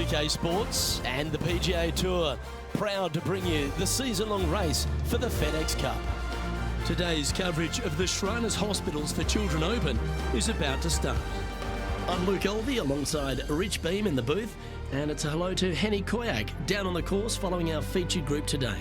TK Sports and the PGA Tour, proud to bring you the season-long race for the FedEx Cup. Today's coverage of the Shriners Hospitals for Children Open is about to start. I'm Luke Elvey alongside Rich Beam in the booth, and it's a hello to Henny Koyak down on the course following our featured group today.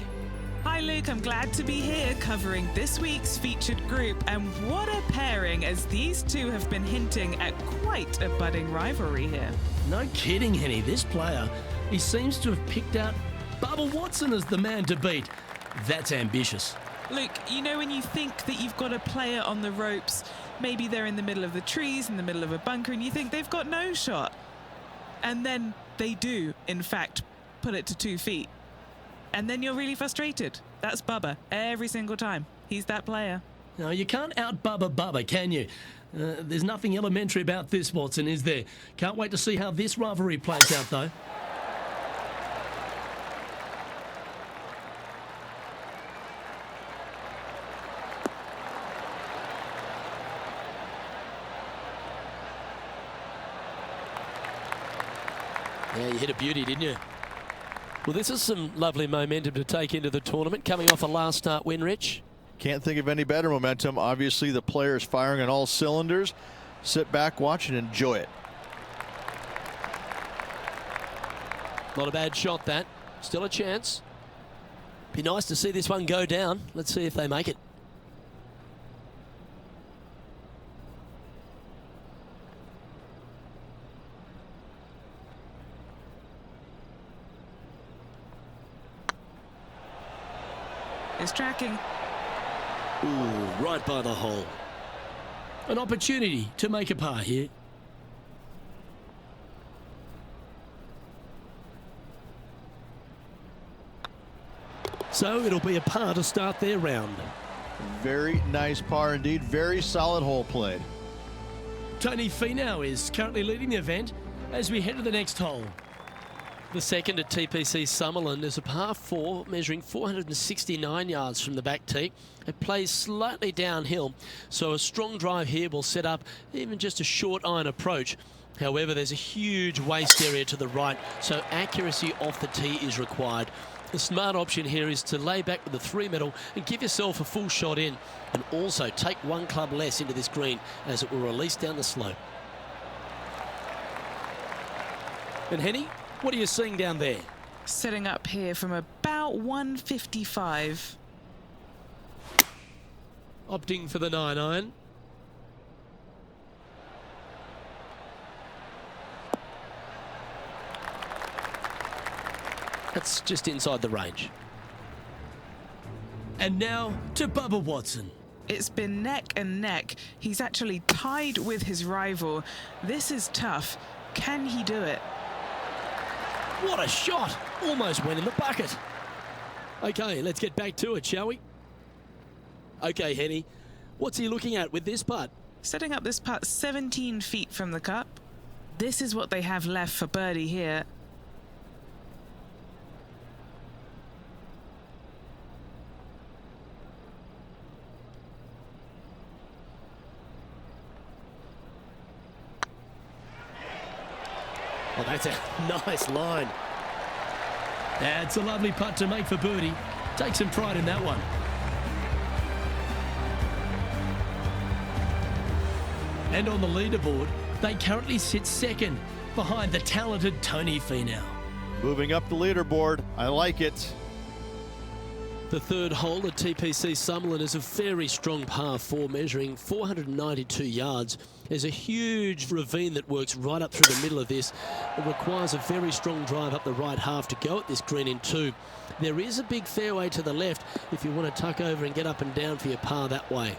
Hi Luke, I'm glad to be here covering this week's featured group, and what a pairing, as these two have been hinting at quite a budding rivalry here. No kidding, Henny. This player, he seems to have picked out Bubba Watson as the man to beat. That's ambitious. Luke, you know when you think that you've got a player on the ropes, maybe they're in the middle of the trees, in the middle of a bunker, and you think they've got no shot. And then they do, in fact, put it to 2 feet. And then you're really frustrated. That's Bubba every single time. He's that player. No, you can't out-Bubba Bubba, can you? There's nothing elementary about this, Watson, is there? Can't wait to see how this rivalry plays out, though. Yeah, you hit a beauty, didn't you? Well, this is some lovely momentum to take into the tournament, coming off a last start win, Rich. Can't think of any better momentum. Obviously, the players firing on all cylinders. Sit back, watch, and enjoy it. Not a bad shot, that. Still a chance. Be nice to see this one go down. Let's see if they make it. It's tracking. Ooh, right by the hole. An opportunity to make a par here. So it'll be a par to start their round. Very nice par indeed. Very solid hole played. Tony Finau is currently leading the event as we head to the next hole. The second at TPC Summerlin is a par 4 measuring 469 yards from the back tee. It plays slightly downhill, so a strong drive here will set up even just a short iron approach. However, there's a huge waste area to the right, so accuracy off the tee is required. The smart option here is to lay back with the 3-metal and give yourself a full shot in, and also take one club less into this green as it will release down the slope. And Henny, what are you seeing down there? Setting up here from about 155. Opting for the 9-iron. That's just inside the range. And now to Bubba Watson. It's been neck and neck. He's actually tied with his rival. This is tough. Can he do it? What a shot! Almost went in the bucket. Okay, let's get back to it, shall we? Okay, Henny, what's he looking at with this putt? Setting up this putt 17 feet from the cup. This is what they have left for birdie here. Oh, that's a nice line. That's a lovely putt to make for birdie. Take some pride in that one. And on the leaderboard, they currently sit second behind the talented Tony Finau. Moving up the leaderboard. I like it. The third hole at TPC Summerlin is a very strong par 4 measuring 492 yards. There's a huge ravine that works right up through the middle of this. It requires a very strong drive up the right half to go at this green in 2. There is a big fairway to the left if you want to tuck over and get up and down for your par that way.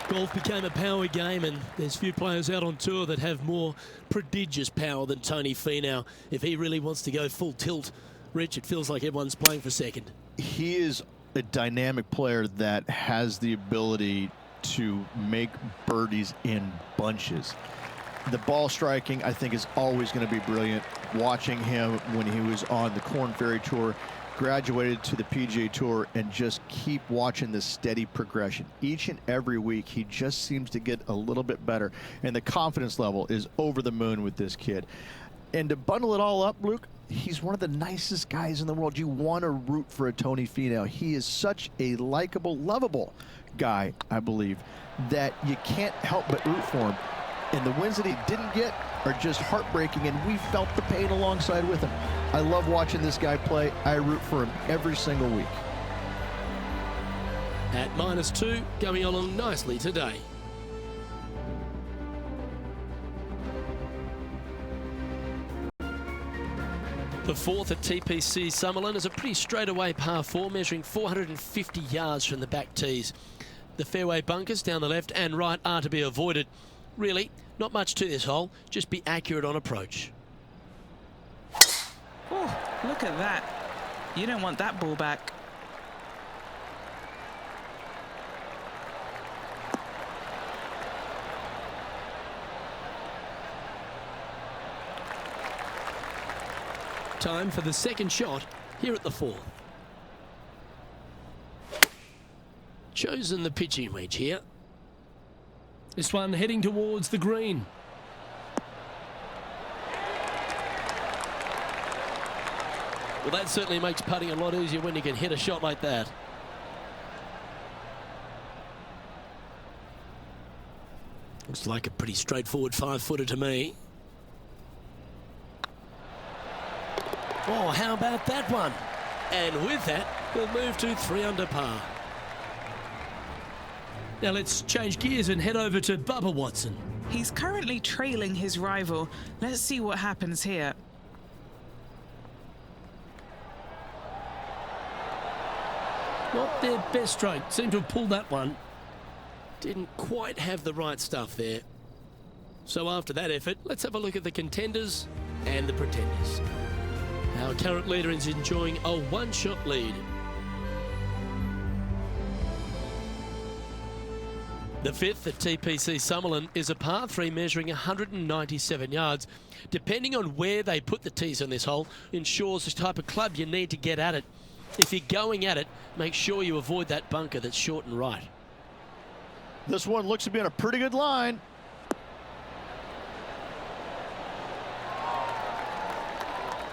Golf became a power game, and there's few players out on tour that have more prodigious power than Tony Finau. If he really wants to go full tilt, Rich, it feels like everyone's playing for second. He is a dynamic player that has the ability to make birdies in bunches. The ball striking, I think, is always going to be brilliant. Watching him when he was on the Korn Ferry Tour, graduated to the PGA Tour, and just keep watching the steady progression. Each and every week, he just seems to get a little bit better, and the confidence level is over the moon with this kid. And to bundle it all up, Luke, he's one of the nicest guys in the world. You want to root for a Tony Finau. He is such a likable, lovable guy, I believe, that you can't help but root for him. And the wins that he didn't get are just heartbreaking, and we felt the pain alongside with him. I love watching this guy play. I root for him every single week. At -2, going along nicely today. The fourth at TPC Summerlin is a pretty straightaway par 4, measuring 450 yards from the back tees. The fairway bunkers down the left and right are to be avoided. Really, not much to this hole, just be accurate on approach. Oh, look at that. You don't want that ball back. Time for the second shot here at the fourth. Chosen the pitching wedge here. This one heading towards the green. Well, that certainly makes putting a lot easier when you can hit a shot like that. Looks like a pretty straightforward 5-footer to me. Oh, how about that one? And with that, we'll move to 3 under par. Now let's change gears and head over to Bubba Watson. He's currently trailing his rival. Let's see what happens here. Not their best stroke. Seemed to have pulled that one. Didn't quite have the right stuff there. So after that effort, let's have a look at the contenders and the pretenders. Our current leader is enjoying a 1-shot lead. The fifth at TPC Summerlin is a par 3 measuring 197 yards. Depending on where they put the tees on this hole ensures the type of club you need to get at it. If you're going at it, make sure you avoid that bunker that's short and right. This one looks to be on a pretty good line.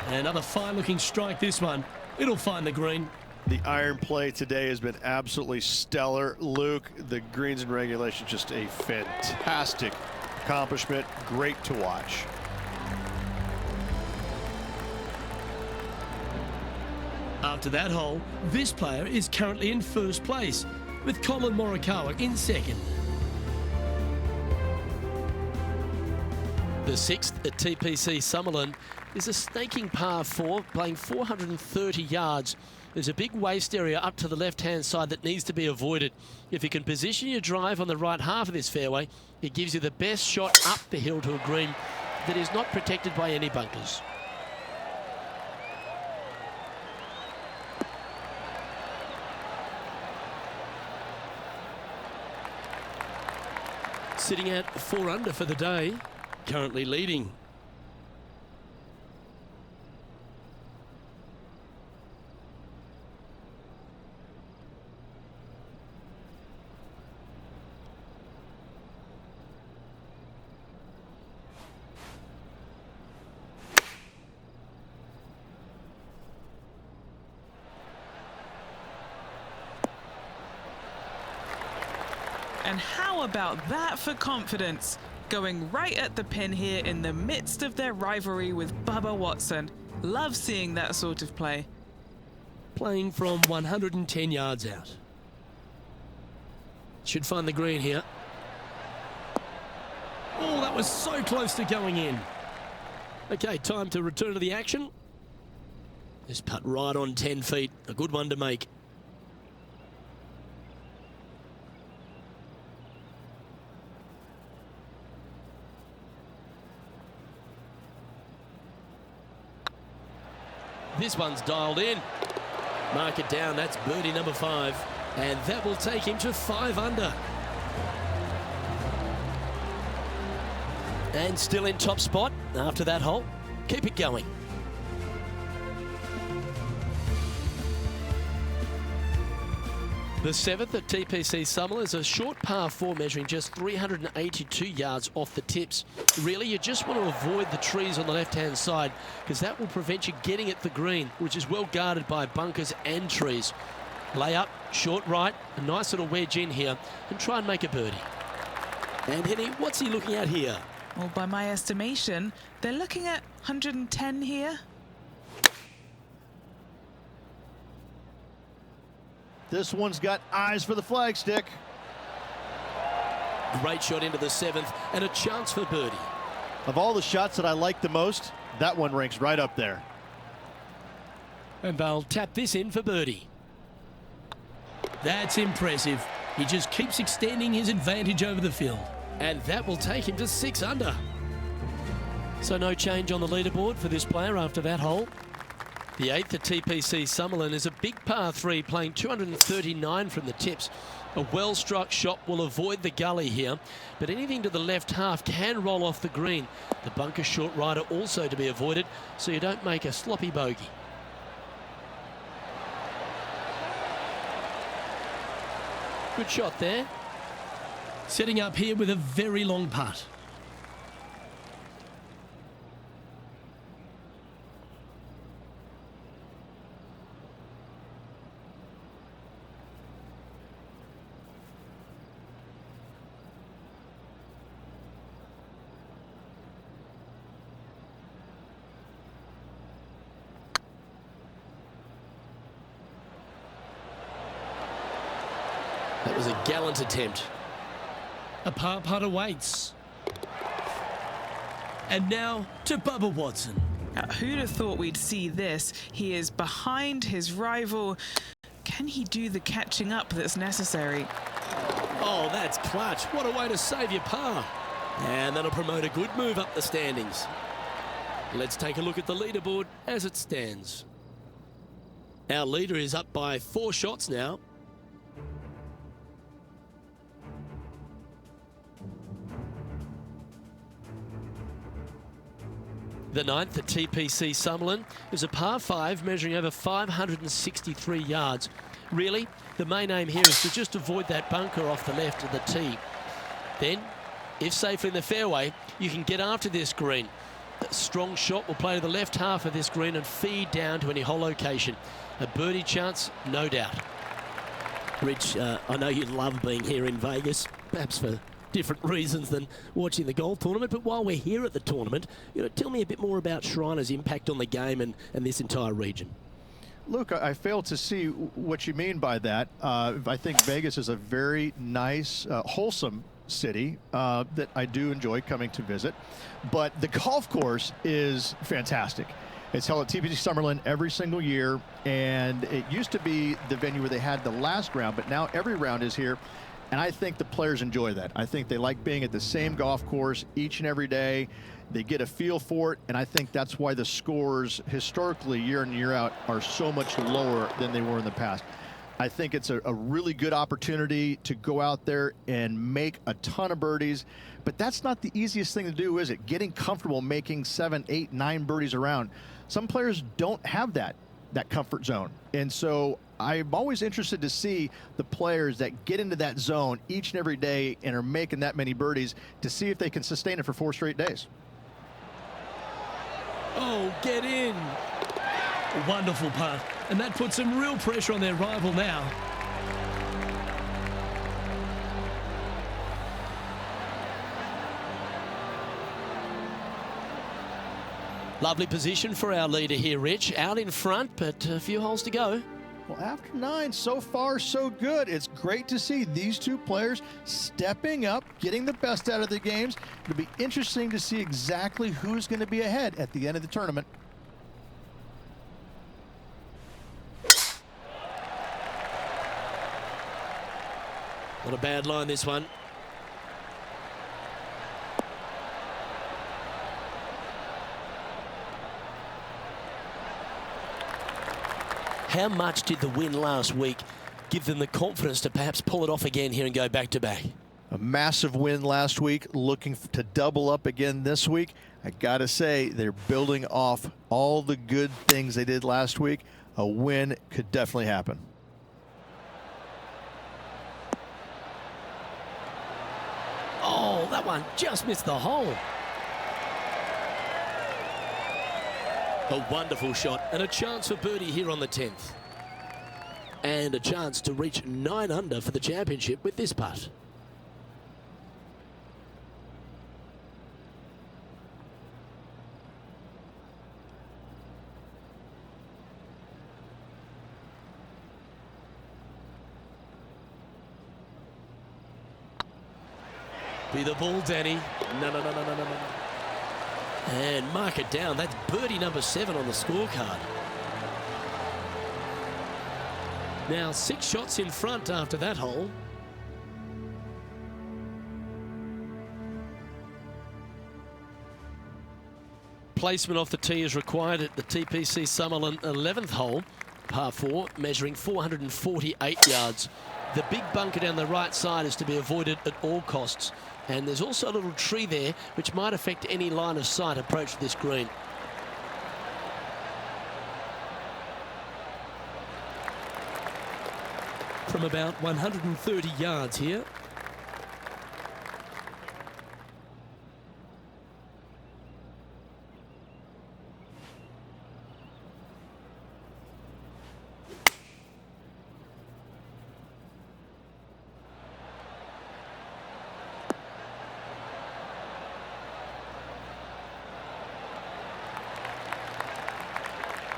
Another fine-looking strike, this one. It'll find the green. The iron play today has been absolutely stellar. Luke, the greens and regulation, just a fantastic accomplishment. Great to watch. After that hole, this player is currently in first place, with Colin Morikawa in second. The sixth at TPC Summerlin is a snaking par 4, playing 430 yards. There's a big waste area up to the left-hand side that needs to be avoided. If you can position your drive on the right half of this fairway, it gives you the best shot up the hill to a green that is not protected by any bunkers. Sitting at 4 under for the day, currently leading. And how about that for confidence? Going right at the pin here in the midst of their rivalry with Bubba Watson. Love seeing that sort of play. Playing from 110 yards out. Should find the green here. Oh, that was so close to going in. Okay, time to return to the action. This putt right on 10 feet. A good one to make. This one's dialed in. Mark it down, that's birdie number 5. And that will take him to 5 under. And still in top spot after that hole. Keep it going. The 7th at TPC Summerlin is a short par 4 measuring just 382 yards off the tips. Really, you just want to avoid the trees on the left-hand side because that will prevent you getting at the green, which is well guarded by bunkers and trees. Lay up, short right, a nice little wedge in here, and try and make a birdie. And Henny, what's he looking at here? Well, by my estimation, they're looking at 110 here. This one's got eyes for the flagstick. Great shot into the 7th and a chance for birdie. Of all the shots that I like the most, that one ranks right up there. And they'll tap this in for birdie. That's impressive. He just keeps extending his advantage over the field. And that will take him to 6 under. So no change on the leaderboard for this player after that hole. The 8th at TPC Summerlin is a big par 3 playing 239 from the tips. A well-struck shot will avoid the gully here, but anything to the left half can roll off the green. The bunker short rider also to be avoided, so you don't make a sloppy bogey. Good shot there. Setting up here with a very long putt. That was a gallant attempt. A par putt awaits. And now to Bubba Watson. Now, who'd have thought we'd see this? He is behind his rival. Can he do the catching up that's necessary? Oh, that's clutch. What a way to save your par. And that'll promote a good move up the standings. Let's take a look at the leaderboard as it stands. Our leader is up by 4 shots now. The 9th at TPC Summerlin is a par 5 measuring over 563 yards. Really, the main aim here is to just avoid that bunker off the left of the tee. Then, if safely in the fairway, you can get after this green. A strong shot will play to the left half of this green and feed down to any hole location. A birdie chance, no doubt. Rich, I know you love being here in Vegas, perhaps for different reasons than watching the golf tournament, but while we're here at the tournament, tell me a bit more about Shriners' impact on the game and this entire region. Luke, I fail to see what you mean by that. I think Vegas is a very nice, wholesome city that I do enjoy coming to visit, but the golf course is fantastic. It's held at TPC Summerlin every single year, and it used to be the venue where they had the last round, but now every round is here. And I think the players enjoy that. I think they like being at the same golf course each and every day. They get a feel for it, and I think that's why the scores historically year in and year out are so much lower than they were in the past. I think it's a really good opportunity to go out there and make a ton of birdies, but that's not the easiest thing to do, is it? Getting comfortable making 7, 8, 9 birdies around. Some players don't have that comfort zone, and so I'm always interested to see the players that get into that zone each and every day and are making that many birdies to see if they can sustain it for 4 straight days. Oh, get in. Wonderful putt. And that puts some real pressure on their rival now. Lovely position for our leader here, Rich. Out in front, but a few holes to go. Well, after 9, so far so good. It's great to see these two players stepping up, getting the best out of the games. It'll be interesting to see exactly who's going to be ahead at the end of the tournament. Not a bad line, this one. How much did the win last week give them the confidence to perhaps pull it off again here and go back-to-back? A massive win last week, looking to double up again this week. I gotta say, they're building off all the good things they did last week. A win could definitely happen. Oh, that one just missed the hole. A wonderful shot and a chance for birdie here on the 10th. And a chance to reach 9 under for the championship with this putt. Be the ball, Danny. No. And mark it down. That's birdie number 7 on the scorecard. Now 6 shots in front after that hole. Placement off the tee is required at the TPC Summerlin 11th hole, par 4, measuring 448 yards. The big bunker down the right side is to be avoided at all costs. And there's also a little tree there which might affect any line of sight approach to this green. From about 130 yards here.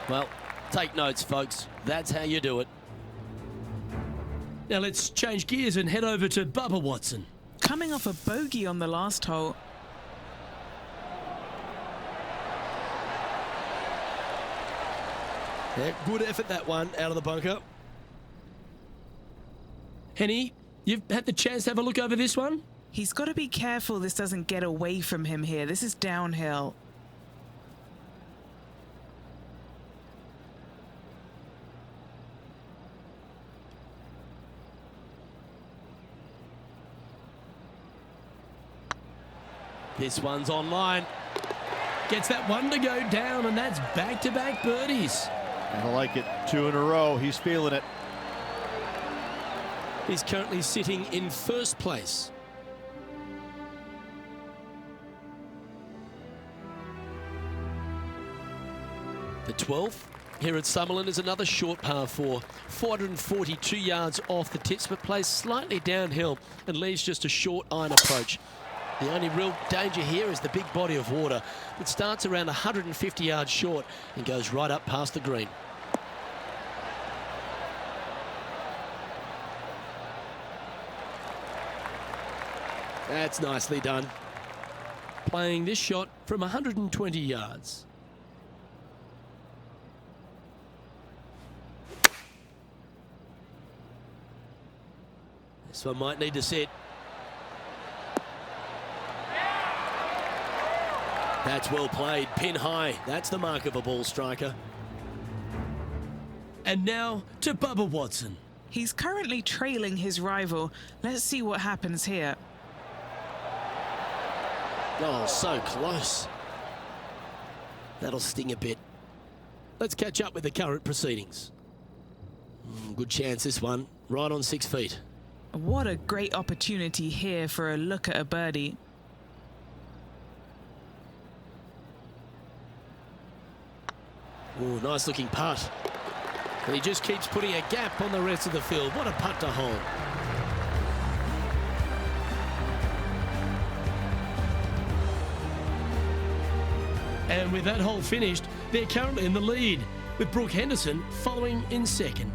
Well, take notes, folks. That's how you do it. Now let's change gears and head over to Bubba Watson. Coming off a bogey on the last hole. Yeah, good effort that one out of the bunker. Henny, you've had the chance to have a look over this one? He's got to be careful this doesn't get away from him here. This is downhill. This one's online. Gets that one to go down, and that's back-to-back birdies. I like it. 2 in a row. He's feeling it. He's currently sitting in first place. The 12th here at Summerlin is another short par 4. 442 yards off the tips, but plays slightly downhill and leaves just a short iron approach. The only real danger here is the big body of water. It starts around 150 yards short and goes right up past the green. That's nicely done. Playing this shot from 120 yards. This one might need to sit. That's well played, pin high. That's the mark of a ball striker. And now to Bubba Watson. He's currently trailing his rival. Let's see what happens here. Oh, so close. That'll sting a bit. Let's catch up with the current proceedings. Good chance this one, right on 6 feet. What a great opportunity here for a look at a birdie. Oh, nice looking putt. And he just keeps putting a gap on the rest of the field. What a putt to hole. And with that hole finished, they're currently in the lead, with Brooke Henderson following in second.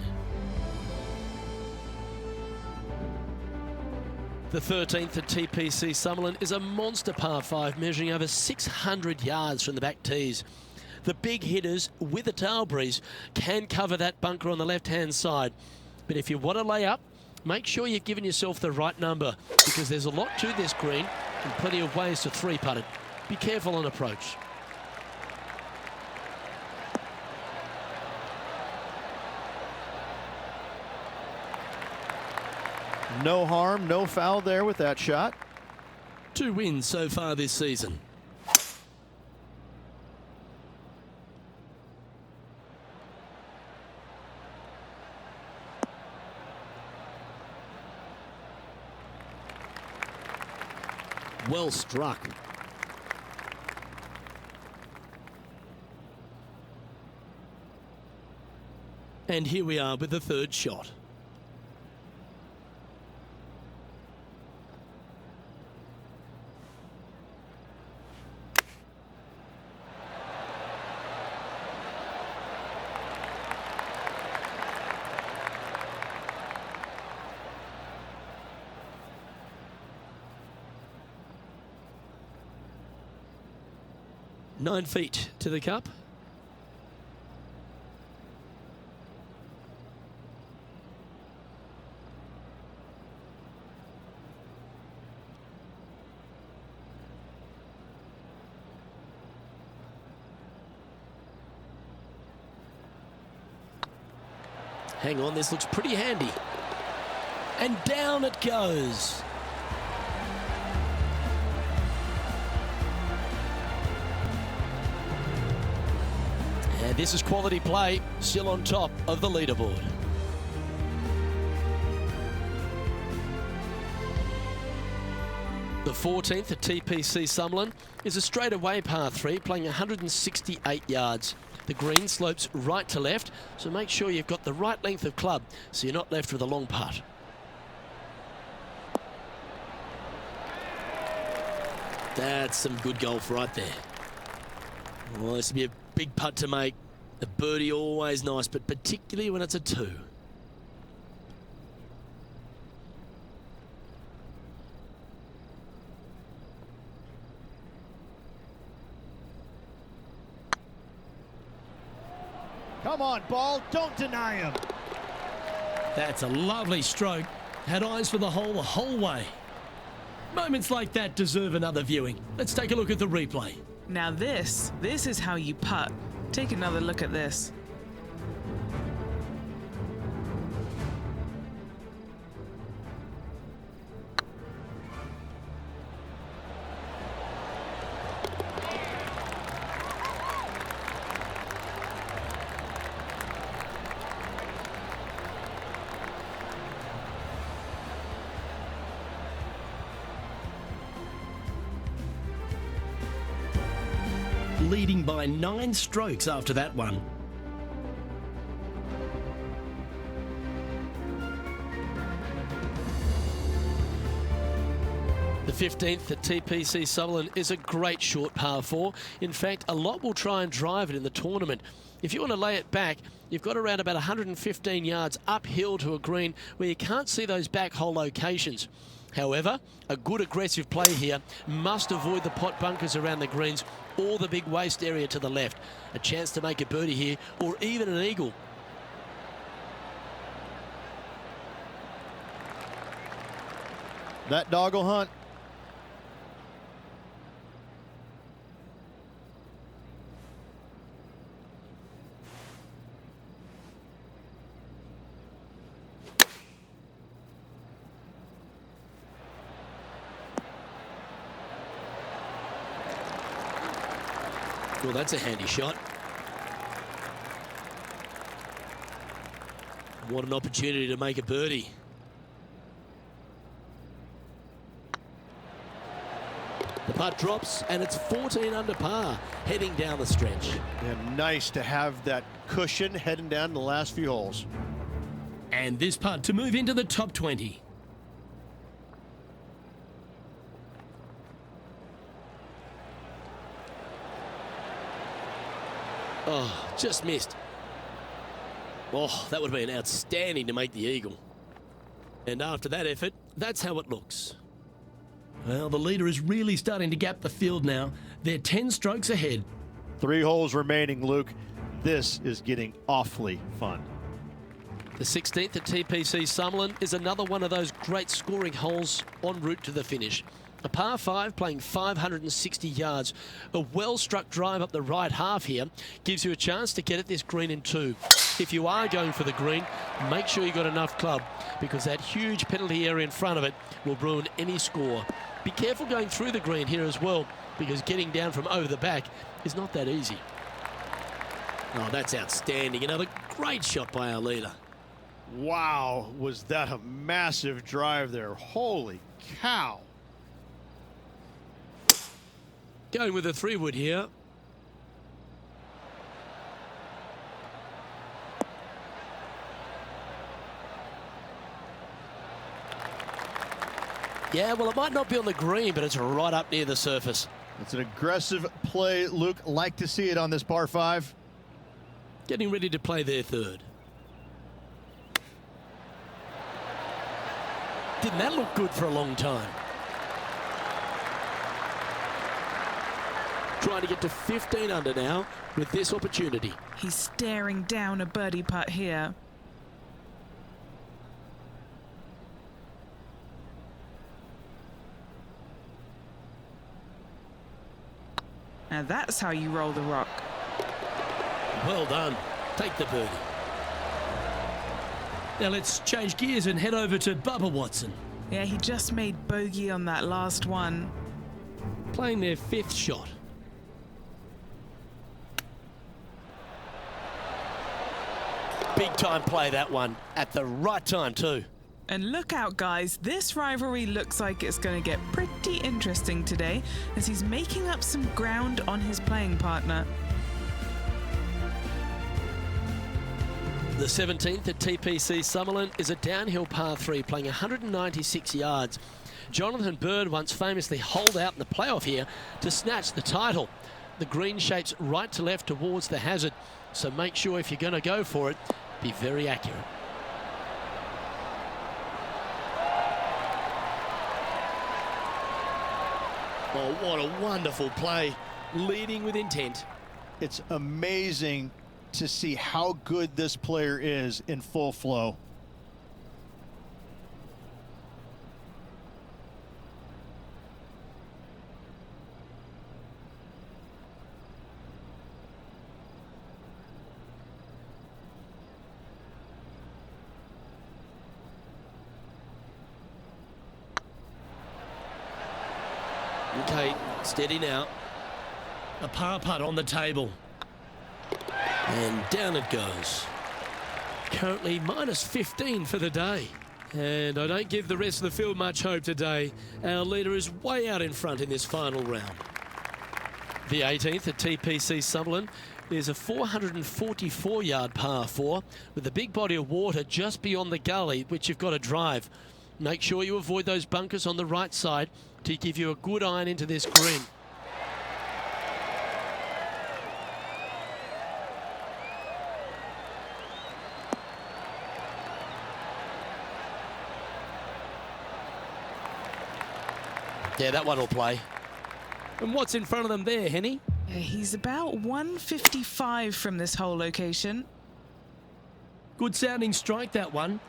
The 13th at TPC Summerlin is a monster par 5 measuring over 600 yards from the back tees. The big hitters with a tail breeze can cover that bunker on the left-hand side. But if you want to lay up, make sure you've given yourself the right number, because there's a lot to this green and plenty of ways to 3-putt it. Be careful on approach. No harm, no foul there with that shot. 2 wins so far this season. Well struck. And here we are with the third shot. Nine feet to the cup. Hang on, this looks pretty handy. And down it goes. And this is quality play, still on top of the leaderboard. The 14th at TPC Summerlin is a straightaway par 3, playing 168 yards. The green slopes right to left, so make sure you've got the right length of club so you're not left with a long putt. That's some good golf right there. Well, this will be a big putt to make. A birdie always nice, but particularly when it's a 2. Come on, ball, don't deny him. That's a lovely stroke. Had eyes for the whole way. Moments like that deserve another viewing. Let's take a look at the replay. Now this is how you putt. Take another look at this. Leading by 9 strokes after that one. The 15th at TPC Summerlin is a great short par 4. In fact, a lot will try and drive it in the tournament. If you want to lay it back, you've got around about 115 yards uphill to a green where you can't see those back hole locations. However, a good aggressive play here must avoid the pot bunkers around the greens or the big waste area to the left. A chance to make a birdie here or even an eagle. That dog will hunt. Well, that's a handy shot. What an opportunity to make a birdie. The putt drops and it's 14 under par heading down the stretch. Yeah, nice to have that cushion heading down the last few holes. And this putt to move into the top 20. Oh, just missed. Oh, that would have been outstanding to make the eagle. And after that effort, that's how it looks. Well, the leader is really starting to gap the field now. They're 10 strokes ahead. 3 holes remaining, Luke. This is getting awfully fun. The 16th at TPC Summerlin is another one of those great scoring holes en route to the finish. A par 5 playing 560 yards. A well-struck drive up the right half here gives you a chance to get at this green in 2. if you are going for the green, make sure you got enough club, because that huge penalty area in front of it will ruin any score. Be careful going through the green here as well, because getting down from over the back is not that easy. Oh, that's outstanding. Another great shot by our leader. Wow, was that a massive drive there. Holy cow. Going with a 3-wood here. Yeah, well, it might not be on the green, but it's right up near the surface. It's an aggressive play, Luke. Like to see it on this par 5. Getting ready to play their third. Didn't that look good for a long time? Trying to get to 15 under now with this opportunity. He's staring down a birdie putt here. Now that's how you roll the rock. Well done. Take the birdie. Now let's change gears and head over to Bubba Watson. Yeah, he just made bogey on that last one. Playing their 5th shot. Big time play, that one. At the right time too. And look out, guys, this rivalry looks like it's going to get pretty interesting today, as he's making up some ground on his playing partner. The 17th at TPC Summerlin is a downhill par 3 playing 196 yards. Jonathan Bird once famously holed out in the playoff here to snatch the title. The green shapes right to left towards the hazard, so make sure if you're going to go for it, be very accurate. Oh, what a wonderful play, leading with intent. It's amazing to see how good this player is in full flow. Okay, steady now. A par putt on the table. And down it goes. Currently minus 15 for the day. And I don't give the rest of the field much hope today. Our leader is way out in front in this final round. The 18th at TPC Summerlin is a 444-yard par 4 with a big body of water just beyond the gully, which you've got to drive. Make sure you avoid those bunkers on the right side to give you a good iron into this green. Yeah, that one will play. And what's in front of them there, Henny? He's about 155 from this whole location. Good sounding strike, that one.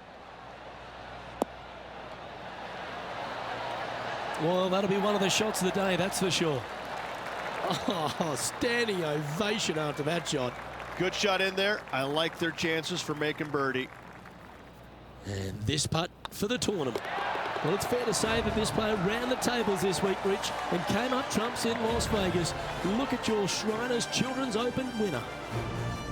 Well, that'll be one of the shots of the day, that's for sure. Oh, standing ovation after that shot. Good shot in there. I like their chances for making birdie. And this putt for the tournament. Well, it's fair to say that this player ran the tables this week, Rich, and came up trumps in Las Vegas. Look at your Shriners Children's Open winner.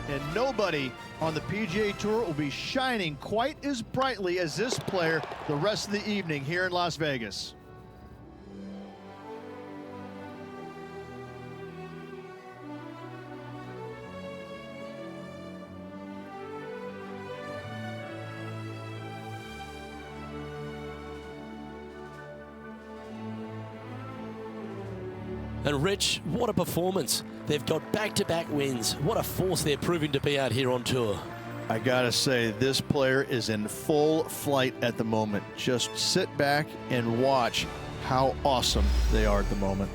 And nobody on the PGA Tour will be shining quite as brightly as this player the rest of the evening here in Las Vegas. And Rich, what a performance. They've got back-to-back wins. What a force they're proving to be out here on tour. I gotta say, this player is in full flight at the moment. Just sit back and watch how awesome they are at the moment.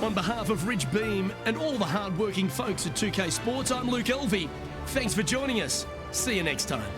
On behalf of Rich Beam and all the hard-working folks at 2K Sports, I'm Luke Elvey. Thanks for joining us. See you next time.